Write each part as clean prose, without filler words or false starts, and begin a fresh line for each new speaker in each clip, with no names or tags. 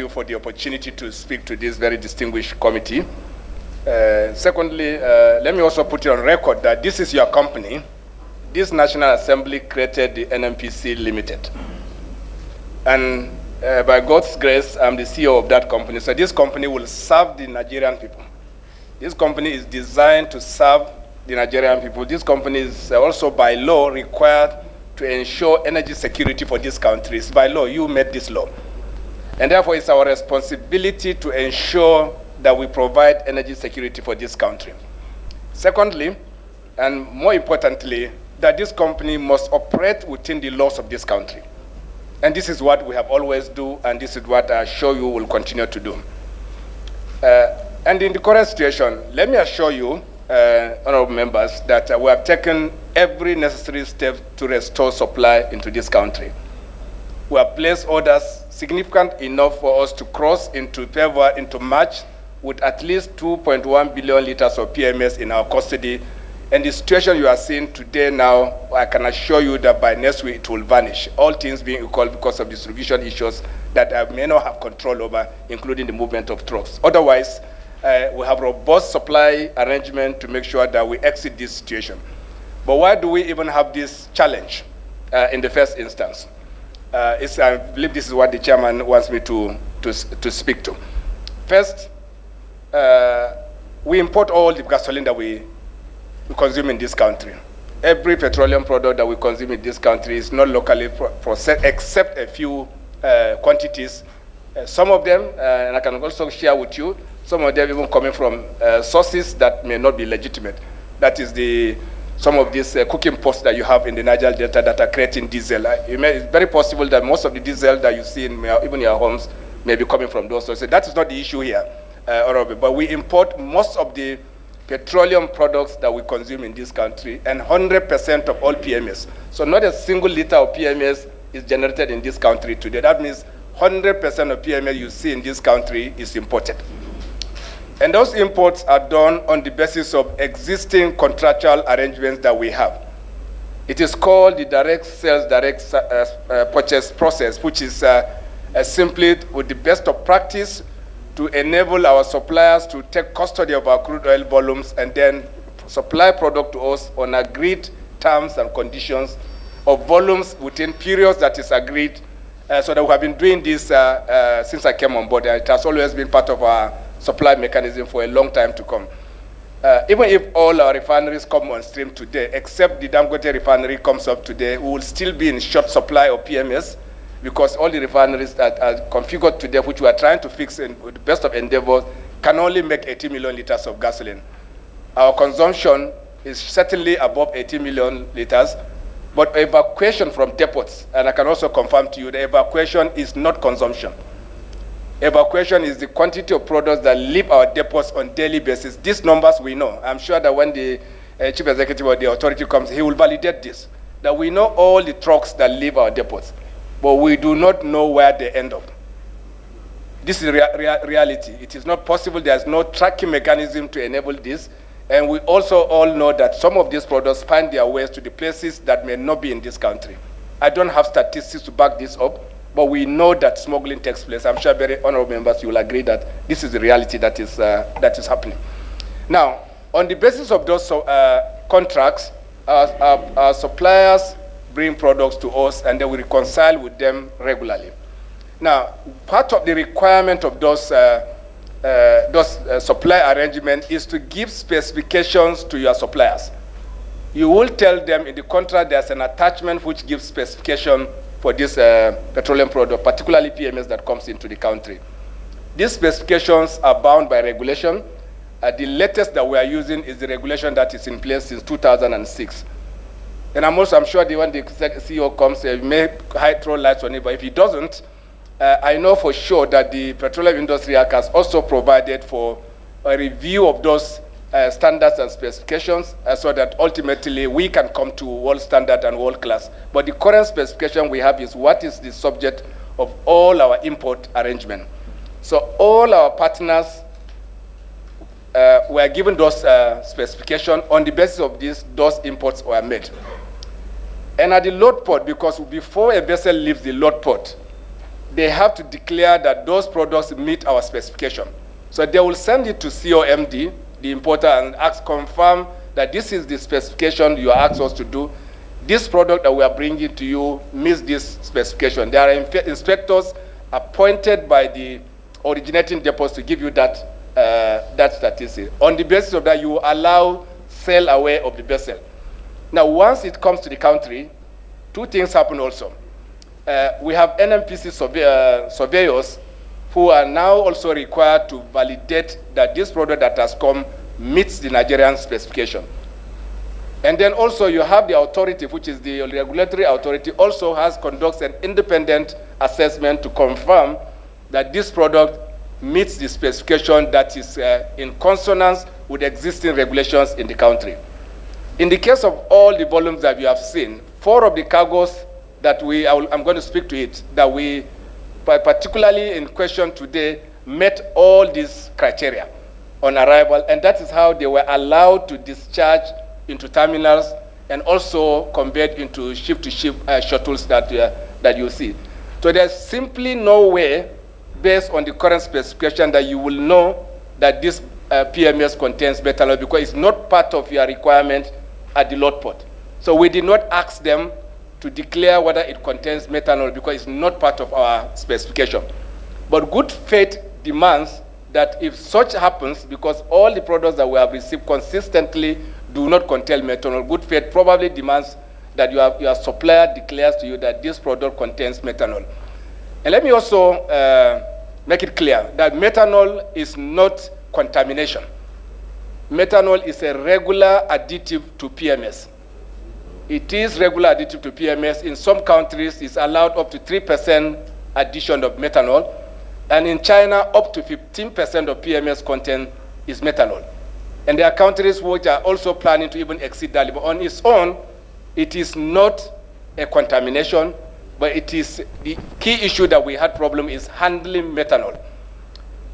you for the opportunity to speak to this very distinguished committee. Secondly, let me also put it on record that this is your company. This National Assembly created the NNPC Limited. And by God's grace, I'm the CEO of that company. So this company will serve the Nigerian people. This company is designed to serve the Nigerian people. This company is also by law required to ensure energy security for this country. It's by law. You made this law. And therefore, it's our responsibility to ensure that we provide energy security for this country. Secondly, and more importantly, that this company must operate within the laws of this country. And this is what we have always do, and this is what I assure you will continue to do. And in the current situation, let me assure you, honorable members, that we have taken every necessary step to restore supply into this country. We have placed orders significant enough for us to cross into March with at least 2.1 billion liters of PMS in our custody. And the situation you are seeing today now, I can assure you that by next week it will vanish, all things being equal because of distribution issues that I may not have control over, including the movement of trucks. Otherwise, we have robust supply arrangement to make sure that we exit this situation. But why do we even have this challenge in the first instance? I believe this is what the chairman wants me to speak to. First, we import all the gasoline that we consume in this country. Every petroleum product that we consume in this country is not locally processed, except a few quantities. Some of them, and I can also share with you, some of them even coming from sources that may not be legitimate. That is some of these cooking pots that you have in the Niger Delta that are creating diesel. It's very possible that most of the diesel that you see in even your homes may be coming from those sources. That is not the issue here, but we import most of the petroleum products that we consume in this country, and 100% of all PMS. So not a single liter of PMS is generated in this country today. That means 100% of PMS you see in this country is imported. And those imports are done on the basis of existing contractual arrangements that we have. It is called the direct sales, direct purchase process, which is simply with the best of practice to enable our suppliers to take custody of our crude oil volumes and then supply product to us on agreed terms and conditions of volumes within periods that is agreed. So that we have been doing this since I came on board, and it has always been part of our supply mechanism for a long time to come. Even if all our refineries come on stream today, except the Dangote refinery comes up today, we will still be in short supply of PMS, because all the refineries that are configured today, which we are trying to fix with the best of endeavors, can only make 80 million liters of gasoline. Our consumption is certainly above 80 million liters, but evacuation from depots, and I can also confirm to you, the evacuation is not consumption. Evacuation is the quantity of products that leave our depots on a daily basis. These numbers we know. I'm sure that when the chief executive of the authority comes, he will validate this, that we know all the trucks that leave our depots, but we do not know where they end up. This is reality. It is not possible. There's no tracking mechanism to enable this. And we also all know that some of these products find their ways to the places that may not be in this country. I don't have statistics to back this up, but we know that smuggling takes place. I'm sure very honorable members, you will agree that this is the reality that is happening. Now, on the basis of those contracts, our suppliers bring products to us, and then we reconcile with them regularly. Now, part of the requirement of those supply arrangements is to give specifications to your suppliers. You will tell them in the contract there's an attachment which gives specification for this petroleum product, particularly PMS that comes into the country. These specifications are bound by regulation. The latest that we are using is the regulation that is in place since 2006. And I'm sure when the CEO comes, he may throw lights on it, but if he doesn't, I know for sure that the Petroleum Industry Act has also provided for a review of those standards and specifications so that ultimately we can come to world standard and world class. But the current specification we have is what is the subject of all our import arrangement. So all our partners were given those specifications. On the basis of this, those imports were made. And at the load port, because before a vessel leaves the load port, they have to declare that those products meet our specification. So they will send it to COMD, the importer, and confirm that this is the specification you asked us to do. This product that we are bringing to you meets this specification. There are inspectors appointed by the originating depots to give you that, that statistic. On the basis of that, you allow sale away of the vessel. Now, once it comes to the country, two things happen also. We have NNPC surveyors who are now also required to validate that this product that has come meets the Nigerian specification. And then also you have the authority, which is the regulatory authority, also conducts an independent assessment to confirm that this product meets the specification that is in consonance with existing regulations in the country. In the case of all the volumes that you have seen, 4 of the cargoes that I'm going to speak to it, that we, particularly in question today, met all these criteria on arrival, and that is how they were allowed to discharge into terminals and also conveyed into ship-to-ship shuttles that you see. So there's simply no way, based on the current specification, that you will know that this PMS contains methanol, because it's not part of your requirement at the load port. So we did not ask them to declare whether it contains methanol because it's not part of our specification. But good faith demands that if such happens, because all the products that we have received consistently do not contain methanol, good faith probably demands that your supplier declares to you that this product contains methanol. And let me also make it clear that methanol is not contamination. Methanol is a regular additive to PMS. It is regular additive to PMS. In some countries, it's allowed up to 3% addition of methanol. And in China, up to 15% of PMS content is methanol. And there are countries which are also planning to even exceed that. But on its own, it is not a contamination, but it is the key issue that we had problem is handling methanol.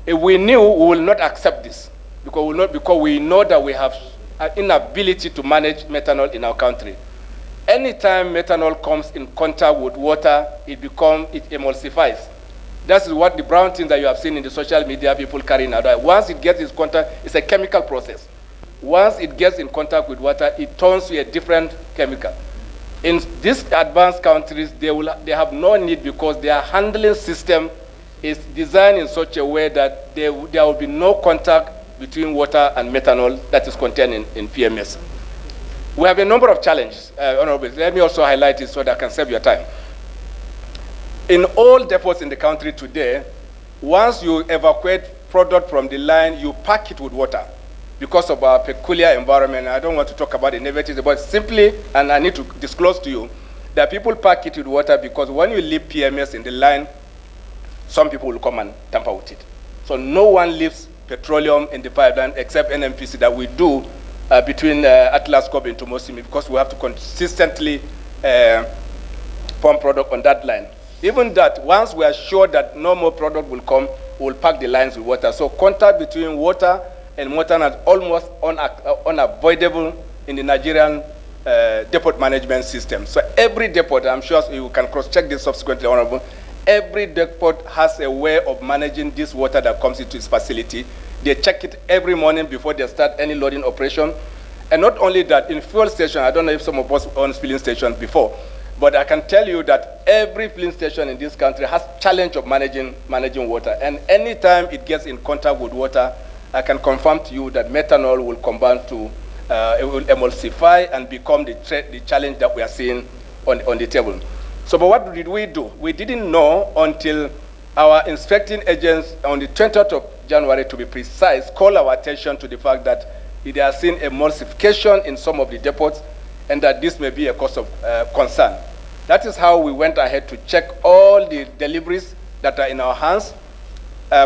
If we knew, we will not accept this because we know that we have an inability to manage methanol in our country. Anytime methanol comes in contact with water, it emulsifies. That's what the brown thing that you have seen in the social media, people carrying out. Once it gets in contact, it's a chemical process. Once it gets in contact with water, it turns to a different chemical. In these advanced countries, they have no need because their handling system is designed in such a way that there will be no contact between water and methanol that is contained in PMS. We have a number of challenges, Honorable. Let me also highlight it so that I can save your time. In all depots in the country today, once you evacuate product from the line, you pack it with water because of our peculiar environment. I don't want to talk about the negatives, but simply, and I need to disclose to you, that people pack it with water because when you leave PMS in the line, some people will come and tamper with it. So no one leaves petroleum in the pipeline except NNPC that we do between Atlas Cove and Tomosimi, because we have to consistently pump product on that line. Even that, once we are sure that no more product will come, we'll pack the lines with water. So contact between water and methanol is almost unavoidable in the Nigerian depot management system. So every depot, I'm sure you can cross-check this subsequently, Honorable, every depot has a way of managing this water that comes into its facility. They check it every morning before they start any loading operation. And not only that, in fuel station, I don't know if some of us own filling stations before, but I can tell you that every filling station in this country has challenge of managing water. And anytime it gets in contact with water, I can confirm to you that methanol will combine to, it will emulsify and become the challenge that we are seeing on the table. So, but what did we do? We didn't know until our inspecting agents on the 20th of January, to be precise, called our attention to the fact that they are seeing emulsification in some of the depots and that this may be a cause of concern. That is how we went ahead to check all the deliveries that are in our hands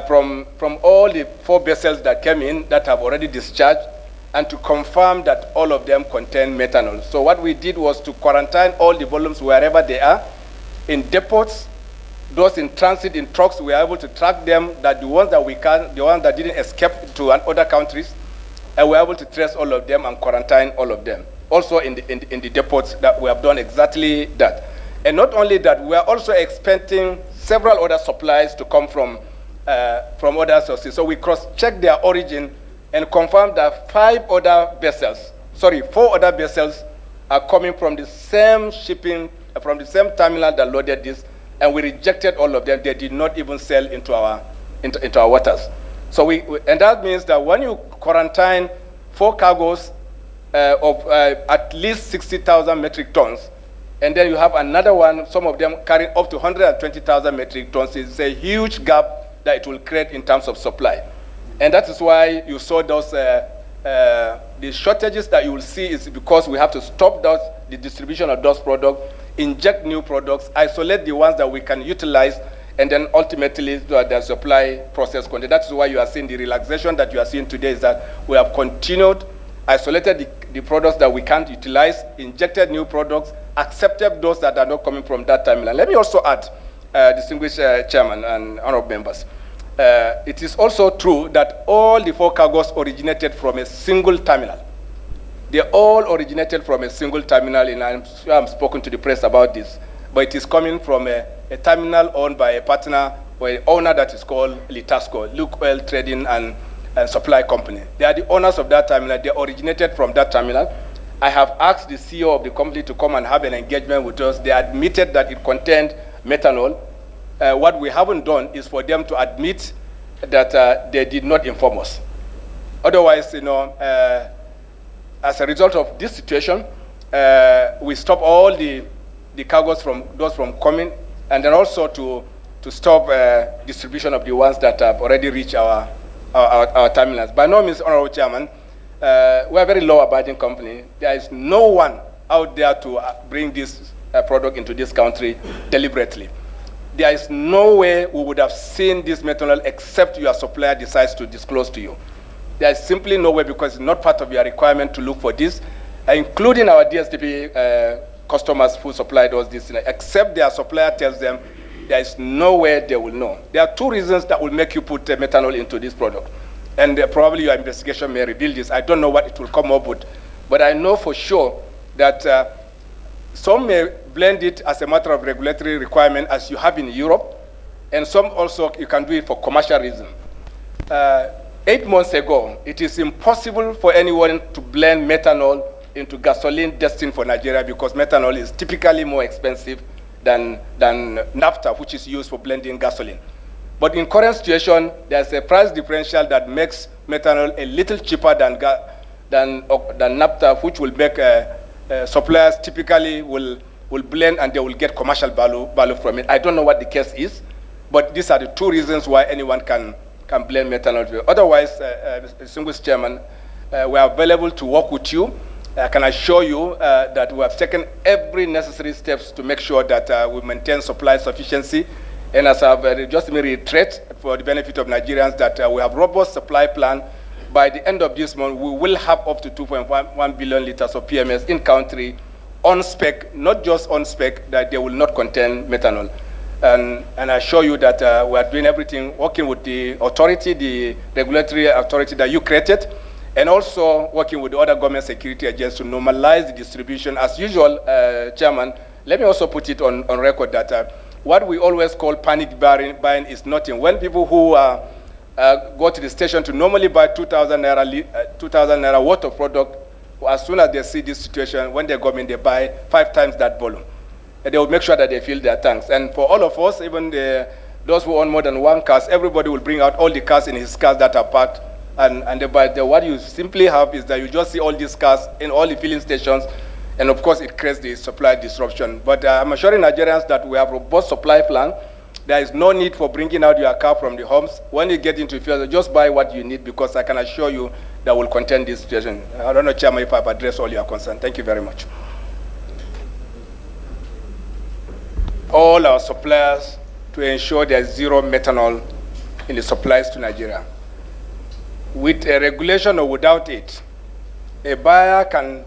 from all the 4 vessels that came in that have already discharged, and to confirm that all of them contain methanol. So what we did was to quarantine all the volumes wherever they are. In depots, those in transit in trucks, we are able to track them, that the ones that didn't escape to other countries, and we're able to trace all of them and quarantine all of them. Also in the depots, that we have done exactly that. And not only that, we are also expecting several other supplies to come from other sources. So we cross-checked their origin and confirmed that 4 other vessels are coming from the same shipping, from the same terminal that loaded this, and we rejected all of them. They did not even sail into our waters. So and that means that when you quarantine 4 cargoes of at least 60,000 metric tons, and then you have another one, some of them carrying up to 120,000 metric tons, it's a huge gap that it will create in terms of supply. And that is why you saw those, the shortages that you will see is because we have to stop the distribution of those products, inject new products, isolate the ones that we can utilize, and then ultimately the supply process continue. That's why you are seeing the relaxation that you are seeing today, is that we have continued, isolated the products that we can't utilize, injected new products, accepted those that are not coming from that terminal. Let me also add, distinguished chairman and honorable members, it is also true that all the 4 cargoes originated from a single terminal. They all originated from a single terminal, and I'm sure I've spoken to the press about this, but it is coming from a terminal owned by a partner or an owner that is called Litasco, Luke Oil Trading and Supply Company. They are the owners of that terminal. They originated from that terminal. I have asked the CEO of the company to come and have an engagement with us. They admitted that it contained methanol. What we haven't done is for them to admit that they did not inform us. Otherwise, as a result of this situation, we stop all the cargoes from coming, and then also to stop distribution of the ones that have already reached our terminals. By no means, Honorable Chairman, we are a very law-abiding company. There is no one out there to bring this product into this country deliberately. There is no way we would have seen this methanol except your supplier decides to disclose to you. There is simply no way, because it's not part of your requirement to look for this, including our DSTP customers who supplied us this, except their supplier tells them. There is no way they will know. There are 2 reasons that will make you put methanol into this product. And probably your investigation may reveal this. I don't know what it will come up with. But I know for sure that some may blend it as a matter of regulatory requirement, as you have in Europe. And some also, you can do it for commercial reasons. 8 months ago, it is impossible for anyone to blend methanol into gasoline destined for Nigeria, because methanol is typically more expensive than naphtha, which is used for blending gasoline. But in current situation, there's a price differential that makes methanol a little cheaper than naphtha, which will make suppliers typically will blend, and they will get commercial value from it. I don't know what the case is, but these are the 2 reasons why anyone can blend methanol. Otherwise, distinguished chairman, we are available to work with you. I can assure you that we have taken every necessary steps to make sure that we maintain supply sufficiency. And as I've just reiterate for the benefit of Nigerians, that we have robust supply plan. By the end of this month, we will have up to 2.1 billion liters of PMS in country, on spec, not just on spec, that they will not contain methanol. And I assure you that we are doing everything, working with the authority, the regulatory authority that you created, and also working with the other government security agencies to normalize the distribution. As usual, Chairman, let me also put it on record that what we always call panic buying is nothing. When people who go to the station to normally buy 2,000 naira worth of product, as soon as they see this situation, when they go in, they buy 5 times that volume. And they will make sure that they fill their tanks. And for all of us, even those who own more than 1 car, everybody will bring out all the cars in his cars that are parked. And what you simply have is that you just see all these cars in all the filling stations, and of course it creates the supply disruption. But I'm assuring Nigerians that we have a robust supply plan. There is no need for bringing out your car from the homes. When you get into the field, just buy what you need, because I can assure you that will contain this situation. I don't know, Chairman, if I've addressed all your concerns. Thank you very much. All our suppliers to ensure there's zero methanol in the supplies to Nigeria. With a regulation or without it, a buyer can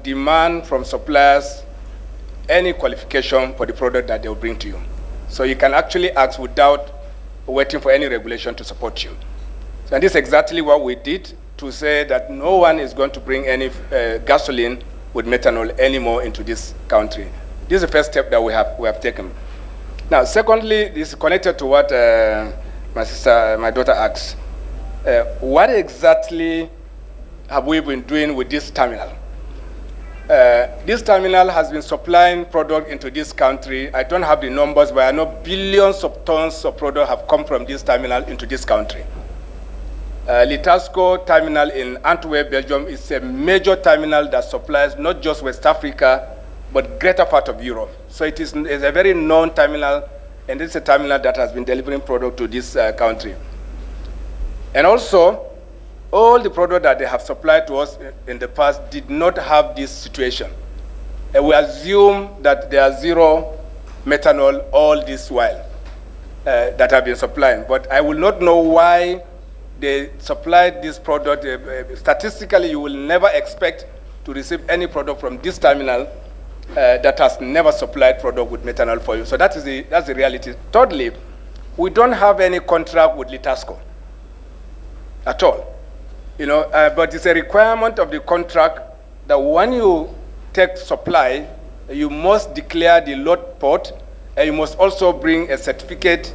demand from suppliers any qualification for the product that they will bring to you. So you can actually ask without waiting for any regulation to support you. And this is exactly what we did to say that no one is going to bring any gasoline with methanol anymore into this country. This is the first step that we have taken. Now, secondly, this is connected to what my daughter asked. What exactly have we been doing with this terminal? This terminal has been supplying product into this country. I don't have the numbers, but I know billions of tons of product have come from this terminal into this country. Litasco terminal in Antwerp, Belgium is a major terminal that supplies not just West Africa, but greater part of Europe. So it's a very known terminal, and it's a terminal that has been delivering product to this country. And also, all the product that they have supplied to us in the past did not have this situation. And we assume that there are zero methanol all this while that have been supplying. But I will not know why they supplied this product. Statistically, you will never expect to receive any product from this terminal that has never supplied product with methanol for you. So that's the reality. Thirdly, we don't have any contract with Litasco at all. But it's a requirement of the contract that when you take supply, you must declare the load port, and you must also bring a certificate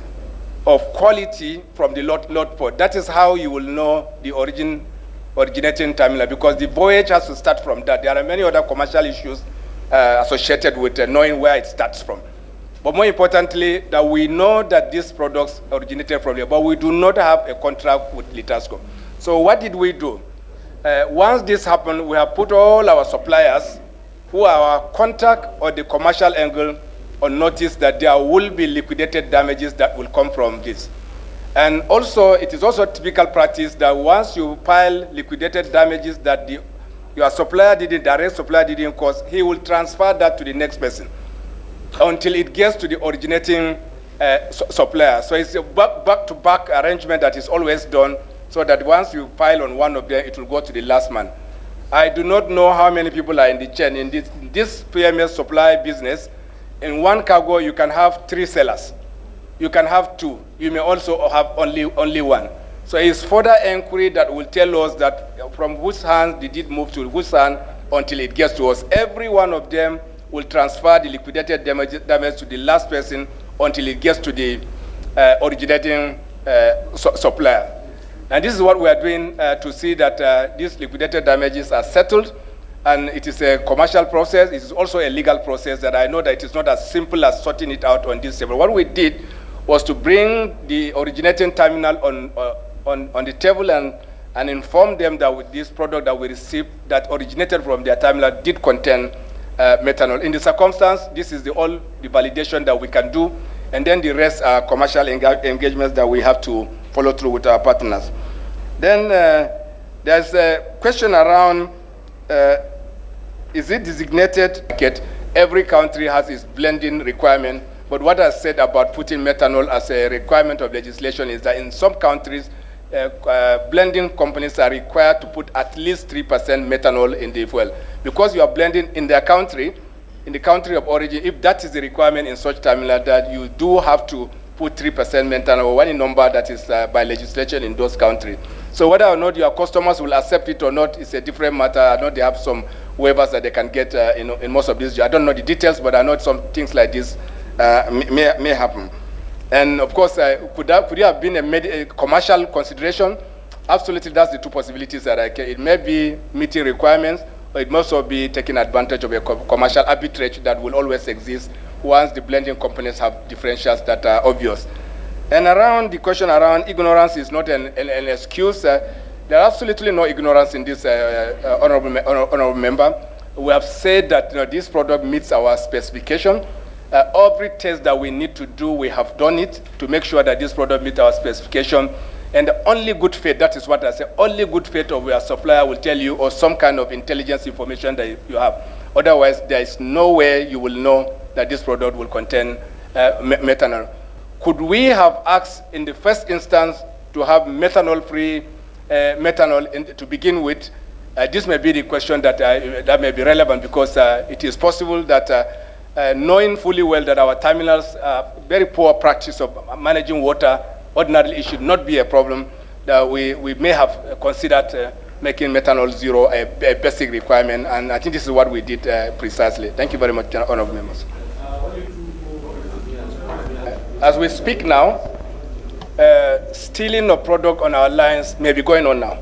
of quality from the load port. That is how you will know the originating terminal, because the voyage has to start from that. There are many other commercial issues associated with knowing where it starts from. But more importantly, that we know that these products originated from here, but we do not have a contract with Litasco. So what did we do? Once this happened, we have put all our suppliers who are our contact or the commercial angle on notice that there will be liquidated damages that will come from this. And also, it is also typical practice that once you pile liquidated damages that your supplier direct supplier didn't cause, he will transfer that to the next person until it gets to the originating supplier. So it's a back-to-back arrangement that is always done, so that once you pile on one of them, it will go to the last man. I do not know how many people are in the chain. In this PMS supply business, in one cargo, you can have 3 sellers. You can have 2. You may also have only one. So it's further inquiry that will tell us that from whose hand did it move to whose hand until it gets to us. Every one of them will transfer the liquidated damage to the last person until it gets to the originating supplier. And this is what we are doing to see that these liquidated damages are settled, and it is a commercial process. It is also a legal process that I know that it is not as simple as sorting it out on this table. What we did was to bring the originating terminal on the table and inform them that with this product that we received that originated from their terminal did contain methanol. In the circumstance, this is all the validation that we can do, and then the rest are commercial engagements that we have to follow through with our partners. Then there's a question around, is it designated market? Every country has its blending requirement, but what I said about putting methanol as a requirement of legislation is that in some countries, blending companies are required to put at least 3% methanol in the fuel. Because you are blending in their country, in the country of origin, if that is the requirement in such terminal, that you do have to put 3% methanol or any number that is by legislation in those countries. So whether or not your customers will accept it or not is a different matter. I know they have some waivers that they can get in most of these. I don't know the details, but I know some things like this may happen. And of course, could it have been a commercial consideration? Absolutely, that's the 2 possibilities that it may be meeting requirements, or it must also be taking advantage of a commercial arbitrage that will always exist once the blending companies have differentials that are obvious. And around the question around ignorance is not an excuse. There are absolutely no ignorance in this, honorable member. We have said that this product meets our specification. Every test that we need to do, we have done it to make sure that this product meets our specification. And the only good faith, that is what I say, only good faith of your supplier will tell you, or some kind of intelligence information that you have. Otherwise, there is no way you will know that this product will contain methanol. Could we have asked in the first instance to have methanol-free methanol to begin with? This may be the question that may be relevant, because it is possible that knowing fully well that our terminals are very poor practice of managing water, ordinarily it should not be a problem, that we may have considered making methanol zero a basic requirement, and I think this is what we did precisely. Thank you very much, honorable members. As we speak now, stealing of product on our lines may be going on now.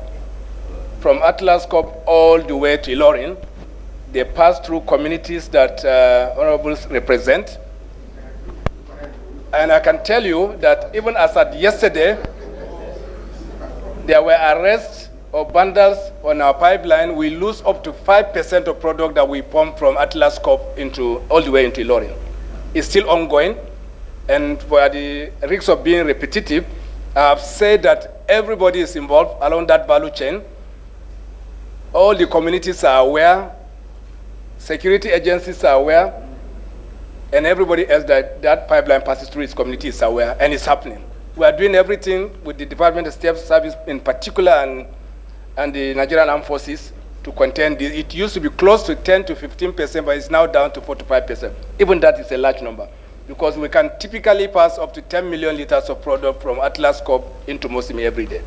From Atlas Corp all the way to Ilorin, they pass through communities that honorables represent. And I can tell you that even as at yesterday, there were arrests of bundles on our pipeline. We lose up to 5% of product that we pump from Atlas Corp all the way into Ilorin. It's still ongoing. And for the risk of being repetitive, I've said that everybody is involved along that value chain. All the communities are aware, security agencies are aware, and everybody else that pipeline passes through its community is aware, and it's happening. We are doing everything with the Department of State Service in particular and the Nigerian Armed Forces to contain this. It used to be close to 10 to 15%, but it's now down to 4 to 5%. Even that is a large number, because we can typically pass up to 10 million liters of product from Atlas Corp into Mosimi every day.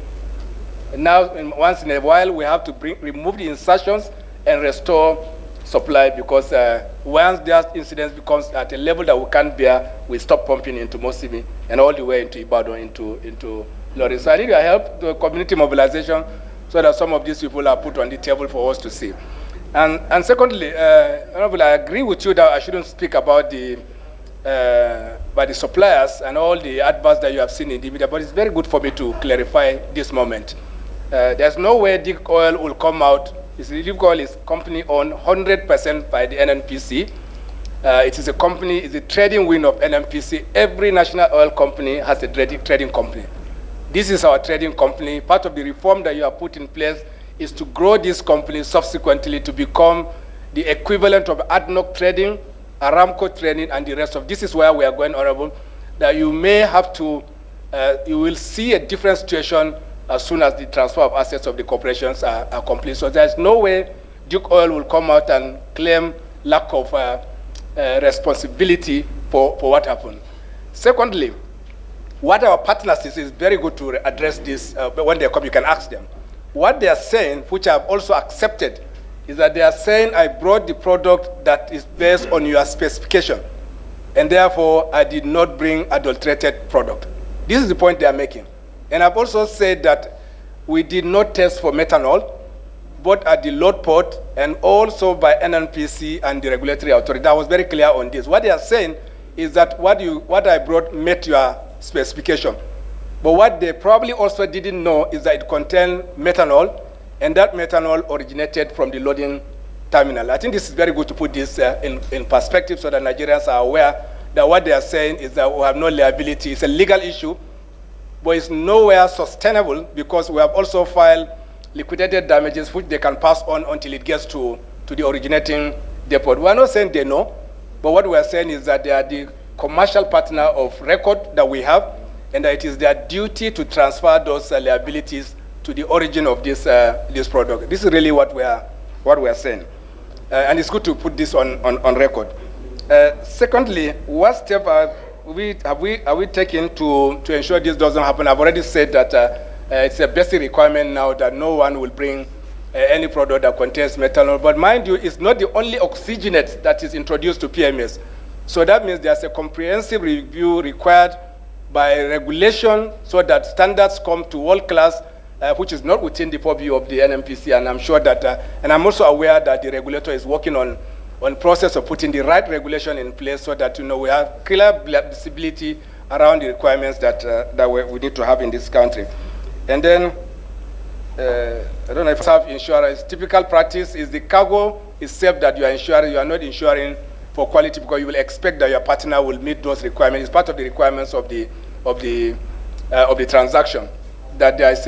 And now, once in a while, we have to remove the insertions and restore supply, because once that incident becomes at a level that we can't bear, we stop pumping into Mosimi and all the way into Ibadan, into Lori. So I need your help, the community mobilization, so that some of these people are put on the table for us to see. And secondly, Honorable, I agree with you that I shouldn't speak about by the suppliers and all the adverts that you have seen in the media, but it's very good for me to clarify this moment. There's no way Dig Oil will come out. Dig Oil is company owned 100% by the NNPC. It is a company, it's a trading wing of NNPC. Every national oil company has a trading company. This is our trading company. Part of the reform that you have put in place is to grow this company subsequently to become the equivalent of Ad-hoc trading, Aramco trading, and the rest of. This is where we are going, Honorable, that you may have to, you will see a different situation as soon as the transfer of assets of the corporations are complete. So there's no way Duke Oil will come out and claim lack of responsibility for what happened. Secondly, what our partners is very good to address this, but when they come, you can ask them. What they are saying, which I've also accepted, is that they are saying, I brought the product that is based on your specification, and therefore I did not bring adulterated product. This is the point they are making. And I've also said that we did not test for methanol, both at the load port and also by NNPC and the regulatory authority. I was very clear on this. What they are saying is that what I brought met your specification. But what they probably also didn't know is that it contained methanol, and that methanol originated from the loading terminal. I think this is very good to put this in perspective so that Nigerians are aware that what they are saying is that we have no liability. It's a legal issue, but it's nowhere sustainable, because we have also filed liquidated damages which they can pass on until it gets to the originating depot. We are not saying they know, but what we are saying is that they are the commercial partner of record that we have, and that it is their duty to transfer those liabilities to the origin of this product. This is really what we are saying, and it's good to put this on record. Secondly, what step are we taking to ensure this doesn't happen? I've already said that it's a basic requirement now that no one will bring any product that contains methanol. But mind you, it's not the only oxygenate that is introduced to PMS. So that means there's a comprehensive review required by regulation so that standards come to world class, which is not within the purview of the NNPC. And I'm sure that, and I'm also aware that the regulator is working on process of putting the right regulation in place so that we have clear visibility around the requirements that we need to have in this country. And then, I don't know if self insurance, typical practice is the cargo is safe that you are insuring, you are not insuring for quality, because you will expect that your partner will meet those requirements. It's part of the requirements of the transaction, that there's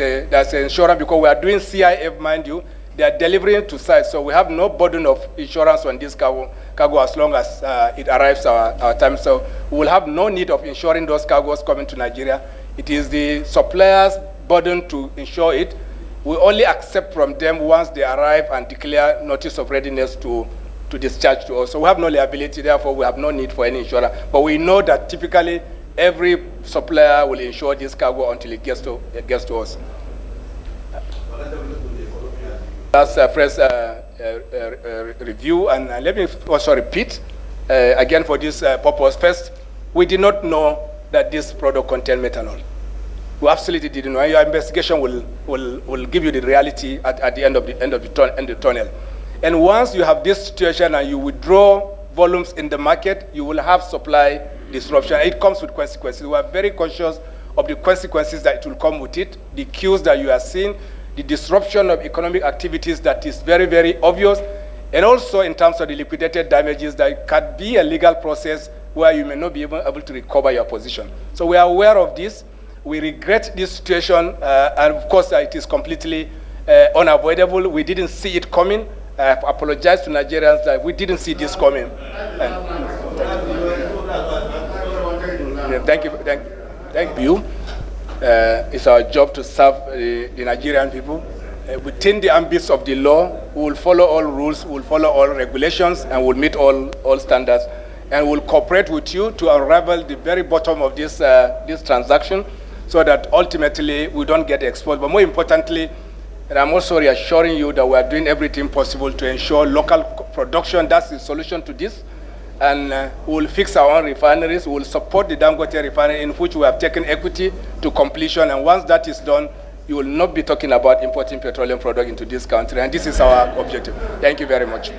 an insurance, because we are doing CIF, mind you. They are delivering to site, so we have no burden of insurance on this cargo as long as it arrives our time. So we will have no need of insuring those cargoes coming to Nigeria. It is the supplier's burden to insure it. We only accept from them once they arrive and declare notice of readiness to discharge to us. So we have no liability, therefore we have no need for any insurance. But we know that typically every supplier will insure this cargo until it gets to us. That's first review, and let me also repeat again for this purpose. First, we did not know that this product contained methanol. We absolutely didn't know. Your investigation will give you the reality at the end of the tunnel. And once you have this situation and you withdraw volumes in the market, you will have supply disruption. It comes with consequences. We are very conscious of the consequences that it will come with it, the cues that you are seeing, the disruption of economic activities that is very, very obvious, and also in terms of the liquidated damages, that can be a legal process where you may not be able to recover your position. So we are aware of this. We regret this situation, and of course it is completely unavoidable. We didn't see it coming. I apologize to Nigerians that we didn't see this coming. Thank you. It's our job to serve the Nigerian people. Within the ambits of the law, we will follow all rules, we will follow all regulations, and we will meet all standards. And we will cooperate with you to unravel the very bottom of this transaction, so that ultimately we don't get exposed. But more importantly, and I'm also reassuring you that we are doing everything possible to ensure local production. That's the solution to this. And we will fix our own refineries. We will support the Dangote refinery, in which we have taken equity to completion. And once that is done, you will not be talking about importing petroleum product into this country. And this is our objective. Thank you very much.